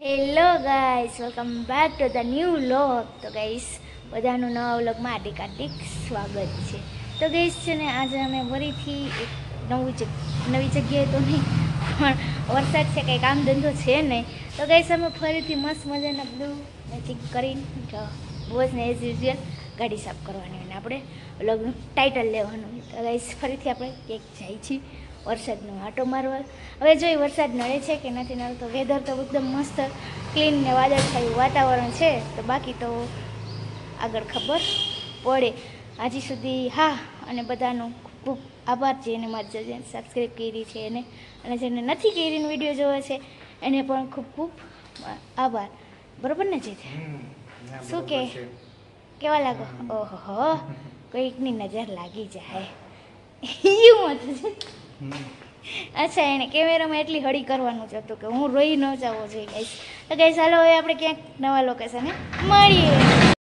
Hello guys, welcome back to the new vlog. તો guys, બધાનું નવા વ્લોગમાં હાર્દિક સ્વાગત છે. તો ગાઈસ છે ને, આજે અમે ફરીથી એક નવી જગ્યાએ તો નહીં, પણ વરસાદ છે, કંઈ કામ ધંધો છે નહીં. તો ગાઈસ, અમે ફરીથી મસ્ત મજાના બ્લુ મેચિંગ કરીને બોસને એઝ યુઝ્યુઅલ ગાડી સાફ કરવાની અને આપણે વ્લોગનું ટાઇટલ લેવાનું. તો ગાઈસ, ફરીથી આપણે ક્યાંક જાય છીએ વરસાદનો આંટો મારવા. હવે જોઈ વરસાદ નડે છે કે નથી નડતો. વેધર તો એકદમ મસ્ત ક્લીન ને વાદળછાયું વાતાવરણ છે. તો બાકી તો આગળ ખબર પડે. હજી સુધી હા, અને બધાનો ખૂબ આભાર જેને મારી ચેનલ સબસ્ક્રાઈબ કરી છે એને, અને જેને નથી કરીને વિડીયો જોવે છે એને પણ ખૂબ ખૂબ આભાર. બરોબર ને જીત? શું કે કેવા લાગો? ઓહો, કોઈકની નજર લાગી જાય એવું હતું છે. અચ્છા, એને કેમેરામાં એટલી હળી કરવાનું છે કે હું રોઈ ન જાવો જોઈએ ગાઈસ. તો ગાઈસ, ચાલો હવે આપણે ક્યાંક નવા લોકેશને મળીએ.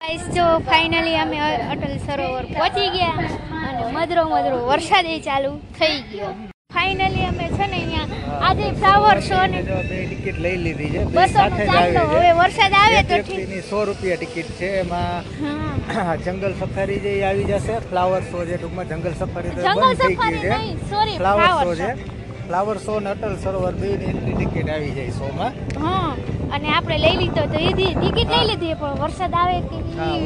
ગાઈસ, જો ફાઇનલી અમે અટલ સરોવર પહોંચી ગયા અને મધરો વરસાદ ચાલુ થઈ ગયો. ફાઇનલી અમે છે ને અહીંયા આજે ફ્લાવર શો ને ટિકિટ લઈ લીધી છે. 250. હવે વરસાદ આવે તો ઠીક. 100 રૂપિયા ટિકિટ છે. એમાં જંગલ સફારી જે આવી જશે. ફ્લાવર શો જે ટૂંકમાં જંગલ સફારી ફ્લાવર શો છે. ફ્લાવર શો ને અટલ સરોવર બેની એન્ટ્રી ટિકિટ આવી જાય શોમાં. હા, અને આપણે લઈ લીધો તો ટિકિટ લઈ લીધી, પણ વરસાદ આવે કે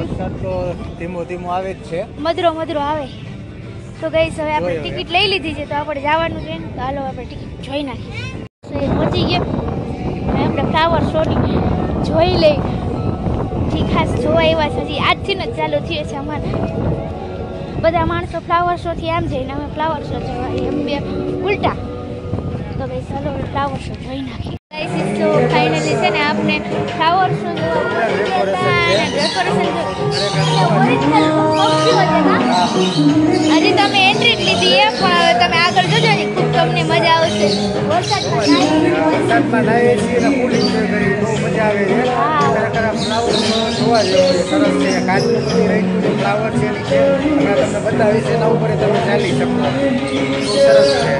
વરસાદ તો ધીમો આવે જ છે, મધરો આવે. તો ગાઈસ, હવે આપણે ટિકિટ લઈ લીધી છે, તો આપણે જવાનું છે. તો હાલો આપણે ટિકિટ જોઈ નાખીએ. પહોંચી ગયા આપણે ફ્લાવર શોની જોઈ લઈ. ખાસ જોવા એવા છે. હજી આજથી જ ચાલુ થયો છે અમારે. બધા માણસો ફ્લાવર શો થી આમ જઈને અમે ફ્લાવર શો જોવા એમ બે ઉલટા. તો ગાઈસ, ચાલો ફ્લાવર શો જોઈ નાખીએ. ગાઈસ, તો ફાઇનલી છે ને આપણે ફ્લાવર શો જોવા હજી તમે એન્ટ્રી લીધી એ, પણ તમે આગળ જોજો ને, ખૂબ તમને મજા આવશે. વરસાદમાં લાવીએ છીએ અને ફૂલ એન્જોય કરી, બહુ મજા આવે છે. ખરેખર ફ્લાવર જોવા જેવું છે, સરસ છે. કાચનું બધી રાખ્યું છે, ફ્લાવર છે નીચે. અમે તમને બતાવીશ, એના ઉપર તમે ચાલી શકો. બહુ સરસ છે.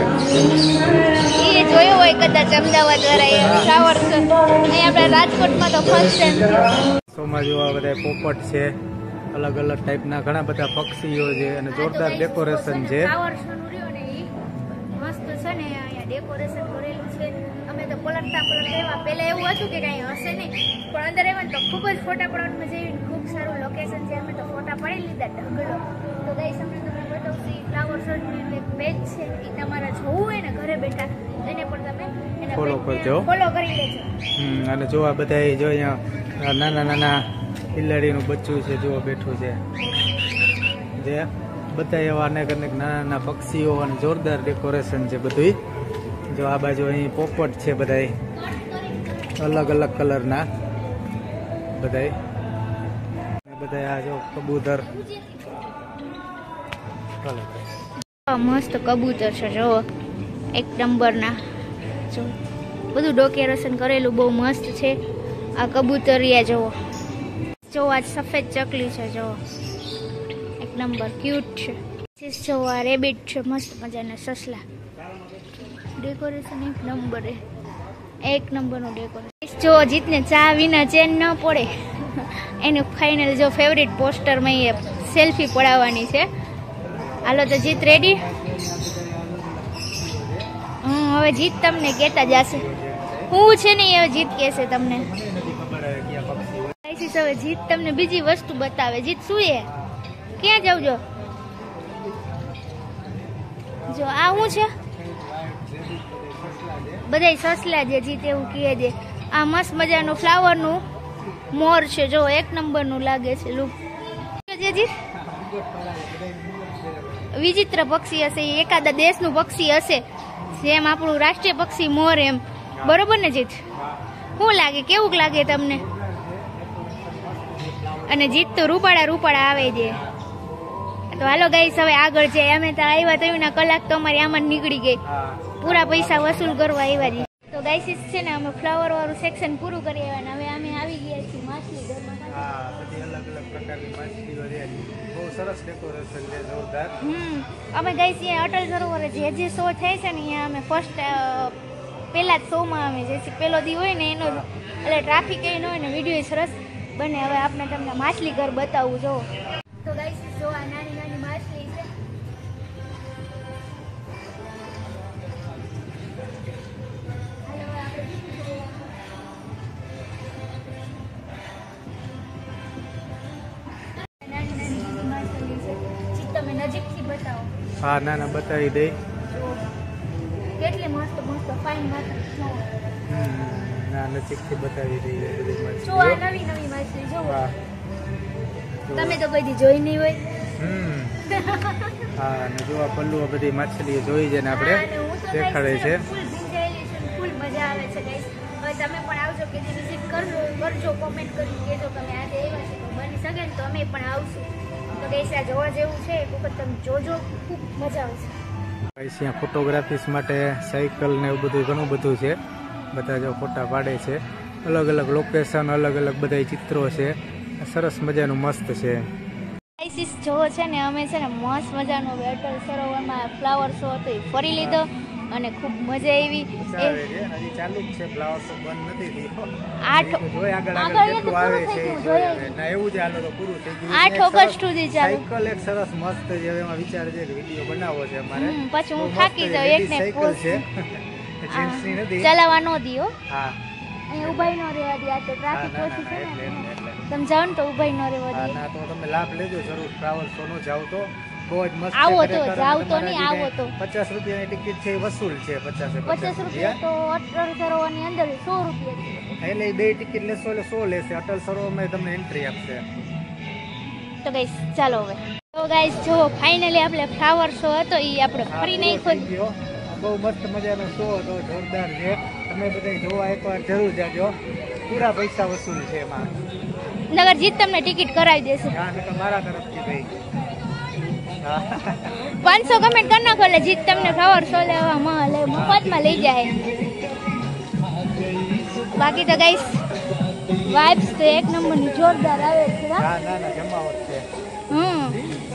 એ જોયો હોય કદાચ અમદાવાદ વાળા ફ્લાવર શો. અહીં આપણા રાજકોટમાં તો ફર્સ્ટ ટાઈમ. શોમાં જોવા બધા પોપટ છે, અલગ અલગ ટાઈપના ઘણા બધા પક્ષીઓ છે, અને જોરદાર ડેકોરેશન છે. ફ્લાવર શો નું રહ્યો ને એ મસ્ત છે ને, અહીંયા ડેકોરેશન કરેલું છે. અમે તો પલટતા એવા પહેલા એવું હતું કે કઈ હશે નહીં, પણ અંદર આવ્યા તો ખૂબ જ ફોટા પડવામાં મજા આવી. ખૂબ સારું લોકેશન છે. અમે તો ફોટા પડી લીધા ઢગલો. તો ગાઈસ, અમે તમને બતાવશું ફ્લાવર શો ની પેજ છે, એ તમારે જોવું હોય ને ઘરે બેઠા એને પણ તમે ફોલો કરી લેજો. અને જોવા બધા જો અહીંયા નાના બિલાડીનું બચ્ચું છે, જોવા બેઠું છે. જે બધા એવા અનેક નાના પક્ષીઓ અને જોરદાર ડેકોરેશન છે બધું. જો આ બાજુ અહીં પોપટ છે, બધા અલગ અલગ કલરના બધા આ જો કબૂતર. મસ્ત કબૂતર છે, જો એક નંબરના. જો બધું ડેકોરેશન કરેલું બહુ મસ્ત છે. આ કબૂતરિયા જો આ સફેદ ચકલી છે, જો એક નંબર ક્યુટ છે. જો આ રેબિટ છે, મસ્ત મજાના સસલા. ડેકોરેશન એક નંબરનું ડેકોરેશન. જો જીતને ચા વિના ચેન ન પડે એનું ફાઇનલ જો ફેવરિટ પોસ્ટરમાં એ સેલ્ફી પડાવવાની છે. હાલો તો જીત રેડી? હવે જીત તમને કહેતા જશે હું છે ને, હવે જીત કહેશે તમને. હવે જીત તમને બીજી વસ્તુ બતાવે. જીત શું એ ક્યાં જાવ? જો આ શું છે? બધા સસલા જે જીત એવું કહે છે. આ મસ્ત મજાનું ફ્લાવરનું મોર છે, જો એક નંબરનું લાગે છે લુક. જીત વિચિત્ર પક્ષી હશે, એકાદા દેશનું પક્ષી હશે, જેમ આપણું રાષ્ટ્રીય પક્ષી મોર એમ. બરોબર ને જીત? શું લાગે, કેવું લાગે તમને? અને જીત તો રૂપાળા આવે છે. તો હાલો ગાઈસ, હવે આગળ જાય. અમે તો આવ્યા તો એના કલાક તો અમારી આમાં નીકળી ગઈ. પૂરા પૈસા વસૂલ કરવા આવ્યા છીએ. તો ગાઈસ છે ને, અમે ફ્લાવર વાળું સેક્શન પૂરું કરી આવ્યા. હવે અમે આવી ગયા છીએ માછલી ઘરમાં. બધી અલગ અલગ પ્રકારની માછલીઓ છે. બહુ સરસ ડેકોરેશન છે, જોરદાર. અમે ગાઈસ અહીંયા અટલ સરોવરે જે શો થાય છે ને, અહીંયા અમે ફર્સ્ટ પહેલા જ શોમાં અમે જે પહેલો દી હોય ને એનો એટલે ટ્રાફિક એ ન હોય ને વિડીયો સરસ બને. હવે આપણે તમને માછલી ઘર બતાવું જો. તો ગાઈસ જો આ નાની નાની માછલી છે. તમે નજીકથી બતાવો. હા ના ના બતાવી દઈ. કેટલી મસ્ત મસ્ત ફાઇન માછલી. ના નજીકથી બતાવી દઈ બધી માછલી. જો આ નવી નવી માછલી જો. તમે તો કોઈ દી જોઈ નહીં હોય. હા અને જો આ પલ્લુ બધી માછલીઓ જોઈ છે ને આપણે દેખાડે છે. ફૂલ મજા આવે છે ગાઈસ. હવે તમે પણ આવજો કે વિઝિટ કરજો કોમેન્ટ કરી કહેજો કે અમે આજે આવ્યા છે. બની શકે ને તો અમે પણ આવશું. તો ગાઈસ આ જોવા જેવું છે એક વખત તમે જોજો, ખૂબ મજા આવશે. અહીંયા ફોટોગ્રાફીસ માટે સાયકલ ને એવું બધું ઘણું બધું છે. બધા જો ફોટા પાડે છે. અલગ અલગ લોકેશન, અલગ અલગ બધા ચિત્રો છે. સરસ મજાનું મસ્ત છે. ગાઈસ જો છે ને અમે છે ને મસ્ત મજાનો અટલ સરોવરમાં ફ્લાવર શો હતો એ ફરી લીધો અને ખૂબ મજા આવી. હજી ચાલુ જ છે, ફ્લાવર શો બંધ નથી થયો. 8 ઓગસ્ટ સુધી ચાલુ. સાયકલ એક સરસ મસ્ત છે. હવે એમાં વિચાર છે કે વિડીયો બનાવવો છે અમારે. પછી હું થાકી જાઉં એકને સાયકલ છે. જેન્ટ્સની નથી. ચલાવવા ન દિયો. હા અહીં ઉભાઈ ન રહેવા દે. આ તો ટ્રાફિક ઓછી છે ને. તમે જાઓ ને તો ઉભાઈ ન રહેવા દે. ના તો તમે લાભ લેજો જરૂર. ટ્રાવેલ શો નો જાવ તો બહુ જ મસ્ત. આવો તો જાવ તો નહીં આવો તો 50 રૂપિયાની ટિકિટ છે એ વસૂલ છે. 50 રૂપિયા તો અટલ સરોવરની અંદર 100 રૂપિયા છે. એટલે બે ટિકિટ લેશો એટલે 100 લેશે. અટલ સરોવરમાં તમને એન્ટ્રી આપશે. તો ગાઈસ ચાલો હવે. તો ગાઈસ જો ફાઇનલી આપણે ફ્લાવર શો હતો એ આપણે ફરી નહીં ખોલ્યો. બહુ મસ્ત મજાનો શો હતો, જોરદાર છે. તમે બધા જોવા એકવાર જરૂર જાજો. પૂરા પૈસા વસૂલ છે એમાં. નગર જીત તમને ટિકિટ કરાવી દેશે. મારા તરફથી ભાઈ 500 કમેન્ટ કરી નાખો એટલે જીત તમને ફ્લાવર શો લેવામાં મફતમાં લઈ જાય. બાકી તો ગાઈસ વાઇબ્સ તો એક નંબરની જોરદાર આવે છે. ના ના ના જમાવટ છે.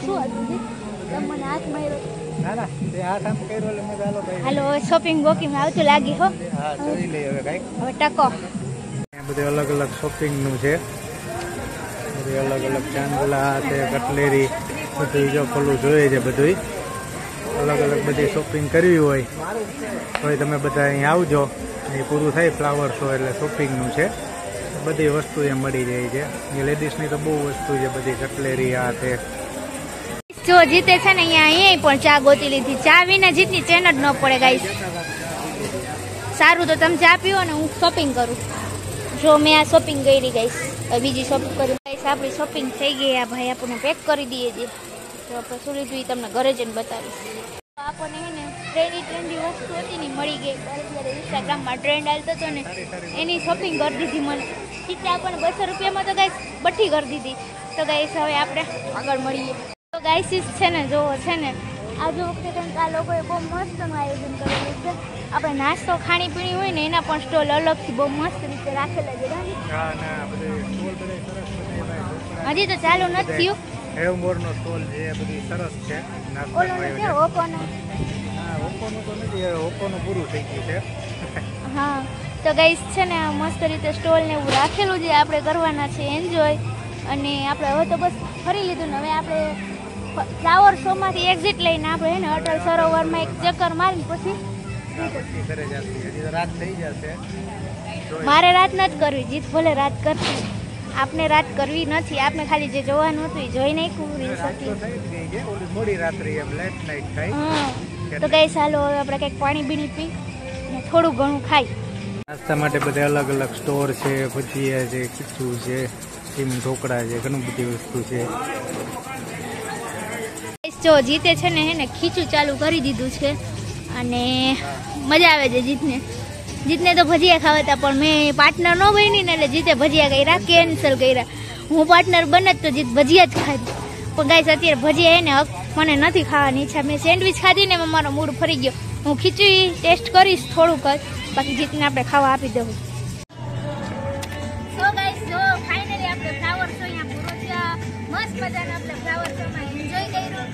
શું હતું જીત? તમે મને હાથ માર્યો. ના ના તે હાથ આમ કર્યો એટલે મેં ચાલો ભાઈ હાલો શોપિંગ વોકિંગ આવતું લાગી હો. હા જોઈ લઈએ હવે કઈક. હવે ટકો બધું અલગ અલગ શોપિંગ નું છે. બધું અલગ અલગ ચાંદલા છે, કટલેરી બધું જો ખોલું જોઈએ છે. બધું અલગ અલગ બધી શોપિંગ કરવી હોય તો તમે બધા અહીં આવજો. એ પૂરું થાય ફ્લાવર શો એટલે શોપિંગનું છે. બધી વસ્તુ એ મળી જાય છે. એ લેડીઝની તો બહુ વસ્તુ છે બધી. કટલેરી આ છે. જો જીતે છે ને અહીંયા પણ ચા ગોતી લીધી. ચા વિના જીતની ચેન જ ન પડે ગાઈસ. સારું તો તમે ચા પીવો ને હું શોપિંગ કરું. જો મેં આ શોપિંગ કરી ગાઈસ. બીજી શોપિંગ કરી ગાઈસ. આપણી શોપિંગ થઈ ગઈ. આ ભાઈ આપણને પેક કરી દઈએ છે. તો આપણે શું લીધું એ તમને ઘરે જઈને બતાવીશ. આપણને હે ને ટ્રેન્ડી વસ્તુ હતી ને મળી ગઈ. અત્યારે ઇન્સ્ટાગ્રામમાં ટ્રેન્ડ ચાલતો હતો ને એની શોપિંગ કરી દીધી મને. ઠીક આપણને 200 રૂપિયામાં તો ગાઈસ બઠ્ઠી કરી દીધી. તો ગાઈસ હવે આપણે આગળ મળીએ. તો ગાઈસીસ છે ને જો છે ને આજે વખતે કંઈક આ લોકોએ બહુ મસ્તનું આયોજન કરેલું છે. આપણે નાસ્તો ખાણીપીણી હોય ને એના પણ સ્ટોલ અલગથી બહુ મસ્ત રીતે રાખેલા છે. હજી તો ચાલુ નથી થયું. હેવમોરનો સ્ટોલ છે બધી સરસ છે. ઓલો છે ઓપોનો. હા ઓપોનું તો નથી, ઓપોનું પૂરું થઈ ગયું છે. હા તો ગાઈસ છે ને મસ્ત રીતે સ્ટોલ ને એવું રાખેલું છે. આપણે કરવાના છે એન્જોય. અને આપણે હવે તો બસ ફરી લીધું ને હવે આપણે ફ્લાવર શો માંથી એક્ઝિટ લઈને આપણે ને અટલ સરોવરમાં એક ચક્કર મારીને પછી ઘરે જશે. હજી તો રાત થઈ જશે. મારે રાત નથી કરવી. જીત ભલે રાત કરતી. આપણે રાત કરવી નથી. આપણે ખાલી જે જોવાનું હતું એ જોઈ નાખ્યું. મોડી રાત્રે એમ લેટ નાઈટ થાય. તો કઈ ચાલો હવે આપણે કંઈક પાણી બીણી પી ને થોડું ઘણું ખાઈ. નાસ્તા માટે બધા અલગ અલગ સ્ટોર છે. ભજીયા છે, ખીચું છે, ટીમ ઢોકળા છે, ઘણું બધી વસ્તુ છે. જો જીતે છે ને એને ખીચું ચાલુ કરી દીધું છે અને મજા આવે છે જીતને. જીતને તો ભજીયા ખાવા હતા પણ મેં પાર્ટનર ન બની ને એટલે જીતે ભજીયા કર્યા કેન્સલ કર્યા. હું પાર્ટનર બને તો જીત ભજીયા જ ખાધી. પણ ગાઈસ અત્યારે ભજીયા એને મને નથી ખાવાની ઈચ્છા. મેં સેન્ડવિચ ખાધી ને મારો મૂડ ફરી ગયો. હું ખીચડી ટેસ્ટ કરીશ થોડુંક જ. બાકી જીતને આપણે ખાવા આપી દઉં. સો ગાઈસ જો ફાઇનલી આપણે ફ્લાવર શો અહીંયા પૂરો થયા. મસ્ત મજાનો આપણે ફ્લાવર શોમાં એન્જોય કર્યું.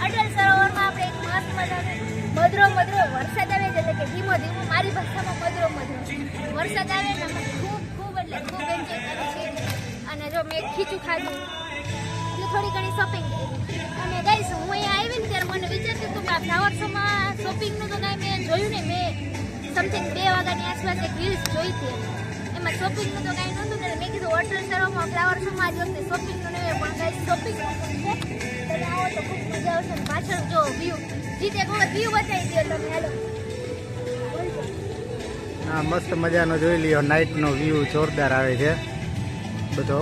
અટલ સરોવરમાં આપણે એક મસ્ત મજાનું મધરો મધરો વરસાદ આવે છે, એટલે કે ધીમો ધીમો, મારી ભાષામાં મધરો મધરો વરસાદ આવે ને અમે ખૂબ એટલે ખૂબ એન્જોય કરી છે. અને જો મેં ખીચું ખાધું એટલે થોડી ઘણી શોપિંગ કરી. અને ગાઈસ હું અહીંયા આવી ને ત્યારે મને વિચારતું હતું કે આ ફ્લાવર શોમાં શોપિંગનું તો કાંઈ મેં જોયું ને. મેં સમથિંગ 2 વાગ્યાની આસપાસ એક રીલ્સ જોઈ હતી, એમાં શોપિંગનું તો કાંઈ નહોતું ને. મેં કીધું હોટલ સરોમાં ફ્લાવર શોમાં જ વખતે શોપિંગનું નહીં, પણ ગાઈસ શોપિંગનું પણ છે. તમે આવો તો ખૂબ મજા આવશે. ને પાછળ જો વ્યૂ, જીત એક વખત વ્યૂ બતાવી દો તમે. હાલો, હા, મસ્ત મજાનો જોઈ લ્યો. નાઇટનો વ્યૂ જોરદાર આવે છે બધો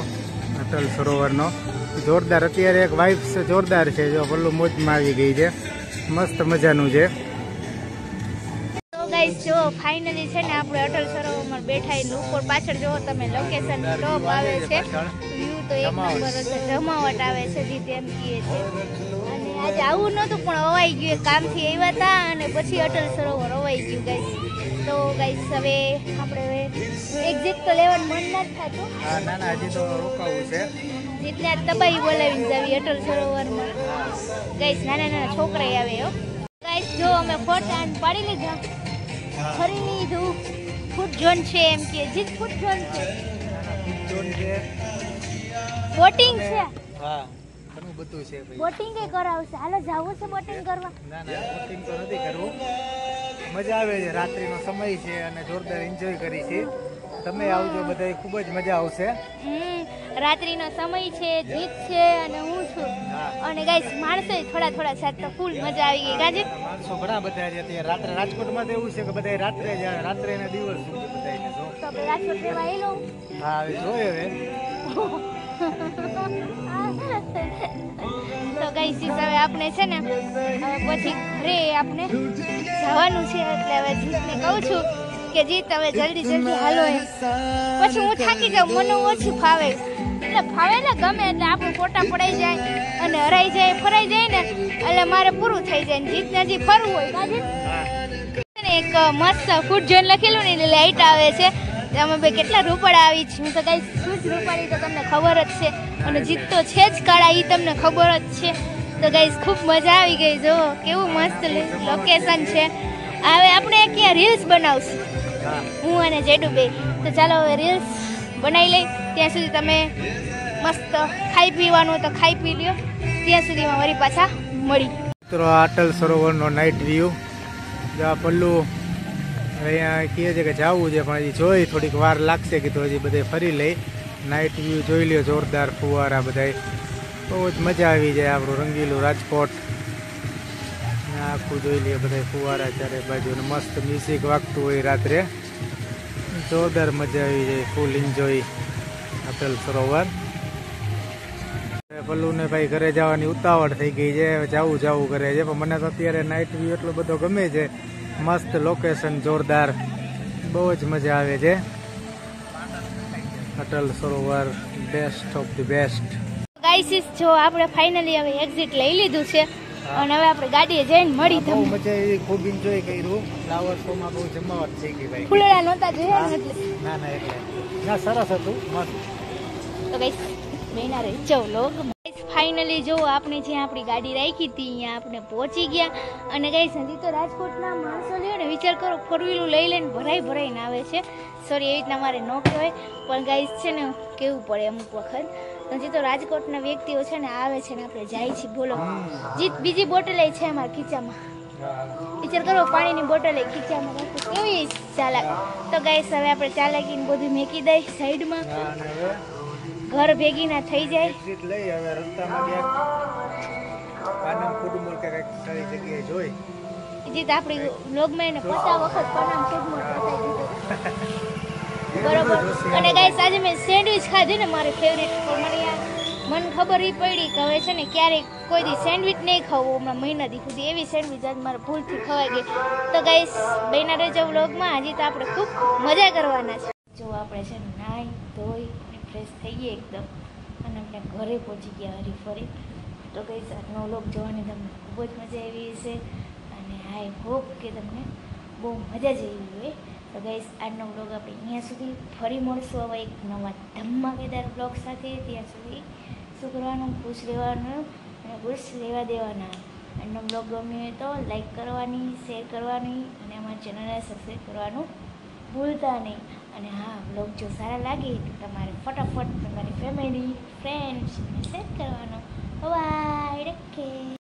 અટલ સરોવરનો. જોરદાર અત્યારે એક વાઇબ્સ જોરદાર છે. જો પલ્લુ મોજમાં આવી ગઈ છે, મસ્ત મજાનું છે. તો ગાઈસ જો ફાઇનલી છે ને આપણે અટલ સરોવરમાં બેઠા. ઉપર પાછળ જો તમે લોકેશન ટોપ આવે છે, વ્યૂ તો એક નંબર છે. જમાવટ આવે છે જીત એમ કહે છે. અને આજે આવું નહોતું પણ અવાઈ ગયું, કામથી આવ્યા હતા અને પછી અટલ સરોવર અવાઈ ગયું ગાઈસ. તો ગાઈસ હવે આપણે એક્ઝિટ તો લેવાનું મન નથી થતું. હા, ના ના, હજી તો રોકાવું છે. જીતને તબાઈ બોલાવીને જાવી અટલ સરોવરમાં. ગાઈસ નાના નાના છોકરા આવે હો. ગાઈસ જો અમે ફોટા પાડી લીધા, ફરી લીધું. ફૂડ ઝોન છે એમ કે જીત ફૂડ ઝોન છે, બોટિંગ છે. હા, ઘણું બધું છે ભાઈ. બોટિંગ એ કરાવશે. હાલો જાવું છે બોટિંગ કરવા. ના ના, બોટિંગ તો નથી કરવું. મજા આવે છે, રાત્રિનો સમય છે અને જોરદાર એન્જોય કરી છે. તમે આવજો, બધા ખૂબ જ મજા આવશે. રાત્રિનો સમય છે, જીત છે અને હું છું. અને ગાઈસ માણસો થોડા સાથે તો ફૂલ મજા આવી ગઈ. ગાજી માણસો ઘણા બધા છે અત્યારે. રાત્રે રાજકોટમાં તો એવું છે કે બધા રાત્રે જાય, રાત્રે ને દિવસ સુધી બધાને જો. તો આપણે રાજકોટ રહેવા એલો. હા, હવે જોઈએ હવે. તો ગાઈસ હવે આપણે છે ને હવે પછી ઘરે આપણે જવાનું છે. એટલે હવે જીતને કહું છું કે જીત હવે જલ્દી હાલો એમ. પછી હું થાકી જાઉં, મને ઓછું ફાવે. એટલે ફાવે ને ગમે એટલે આપણું ફોટા પડાઈ જાય અને હરાઈ જાય, ફરાઈ જાય ને એટલે મારે પૂરું થઈ જાય. ને જીતને હજી ફરવું હોય કાજી. એક મસ્ત ફૂડ ઝોન લખેલું ને એટલે લાઈટ આવે છે. અમે બે કેટલા રૂપડા આવી છે. હું તો ગાઈસ શું જ રૂપાડી તો તમને ખબર જ છે. અને જીત તો છે જ કાળા, એ તમને ખબર જ છે. તો ગાઈસ ખૂબ મજા આવી ગઈ. જો કેવું મસ્ત લોકેશન છે. હવે આપણે ક્યાં રીલ્સ બનાવશું હું અને જેડુ બે. તો ચાલો હવે રીલ્સ બનાવી લઈ. ત્યાં સુધી તમે મસ્ત ખાઈ પીવાનું તો ખાઈ પી લ્યો. ત્યાં સુધીમાં વળી પાછા મળી. મિત્રો અટલ સરોવરનો નાઇટ વ્યૂ. જ્યાં પલ્લુ અહીંયા કહે છે કે જવું છે પણ હજી જોઈ થોડીક વાર લાગશે કે તો હજી બધે ફરી લઈ. નાઇટ વ્યૂ જોઈ લ્યો, જોરદાર ફુવારા બધા. બહુ જ મજા આવી જાય. આપણું રંગીલું રાજકોટ આખું જોઈ લઈએ બધા ફુવારા ચારે બાજુ. મસ્ત મ્યુઝિક વાગતું હોય રાત્રે, જોરદાર મજા આવી જાય. Full enjoy Atal Sarovar. પલ્લુને ભાઈ ઘરે જવાની ઉતાવળ થઈ ગઈ છે, જવું કરે છે. પણ મને તો અત્યારે નાઇટ વ્યૂ એટલો બધો ગમે છે. મસ્ત લોકેશન, જોરદાર, બહુ જ મજા આવે છે. Atal Sarovar best of the best. Guys જો આપણે ફાઇનલી હવે એક્ઝિટ લઈ લીધું છે અને હવે આપણે ગાડીએ જઈને મળી. બહુ મજા આવી, ખૂબ એન્જોય કર્યું. ફ્લાવર શોમાં બહુ જમાવટ થઈ ગઈ ભાઈ. ફૂલડા નહોતા જોયા ને એટલે. ના એટલે ના, સરસ હતું, મસ્ત. તો ગાઈસ મેના રહી ચલો. ફાઇનલી જો આપણે જ્યાં આપણી ગાડી રાખી હતી અહીંયા આપણે પહોંચી ગયા. અને ગાઈસ હજી તો રાજકોટના માણસો લ્યો ને વિચાર કરો, ફોર વ્હીલું લઈ લઈને ભરાઈને આવે છે. સોરી, એવી રીતના મારે ન કહેવાય પણ ગાઈસ છે ને કેવું પડે અમુક વખત. હજી તો રાજકોટના વ્યક્તિઓ છે ને આવે છે ને આપણે જાય છીએ. બોલો જીત બીજી બોટલ છે અમારા ખીચામાં. વિચાર કરો, પાણીની બોટલ ખીચામાં રાખું કેવી ચાલાક. તો ગાઈસ હવે આપણે ચાલાકીને બધું મેકી દઈ સાઈડમાં. ઘર ભેગી ના થઈ જાય. લઈ હવે રસ્તામાં ક્યાંક પાનમ ફૂડમોલ કે કંઈક સારી જગ્યાએ જોઈ. જીત આપણી વ્લોગમાં એને 50 વખત પાનમ ફૂડમોલ બતાવી દીધું. બરોબર. અને ગાઈસ આજે મેં સેન્ડવિચ ખાધી ને મારી ફેવરિટ. મને ખબર એ પડી કે હવે છે ને ક્યારેક કોઈ દી સેન્ડવિચ નહીં ખાવું હમણાં મહિના દી સુધી. એવી સેન્ડવિચ આજ મારે ભૂલથી ખવાઈ ગઈ. તો ગાઈસ બહેના રહેજો વ્લોગમાં. હજી તો આપણે ખૂબ મજા કરવાના છે. જો આપણે છે ને નાહી ધોઈ ફ્રેશ થઈ ગઈ એકદમ અને આપણે ઘરે પહોંચી ગયા હરી ફરી. તો ગાઈસ આજનો વ્લોગ જોવાની તમને ખૂબ જ મજા આવી હશે અને આઈ હોપ કે તમને બહુ મજા જ આવી હોય. તો ગાઈસ આજનો વ્લોગ આપણે અહીંયા સુધી. ફરી મળશું હવે એક નવા ધમાકેદાર વ્લોગ સાથે. ત્યાં સુધી શું કરવાનું, ખુશ રહેવાનું અને ખુશ લેવા દેવાના. અને બ્લોગ ગમ્યો હોય તો લાઈક કરવાની, શેર કરવાની અને અમારી ચેનલને સબસ્ક્રાઈબ કરવાનું ભૂલતા નહીં. અને હા, બ્લોગ જો સારા લાગે તો તમારે ફટાફટ તમારી ફેમિલી, ફ્રેન્ડ્સ,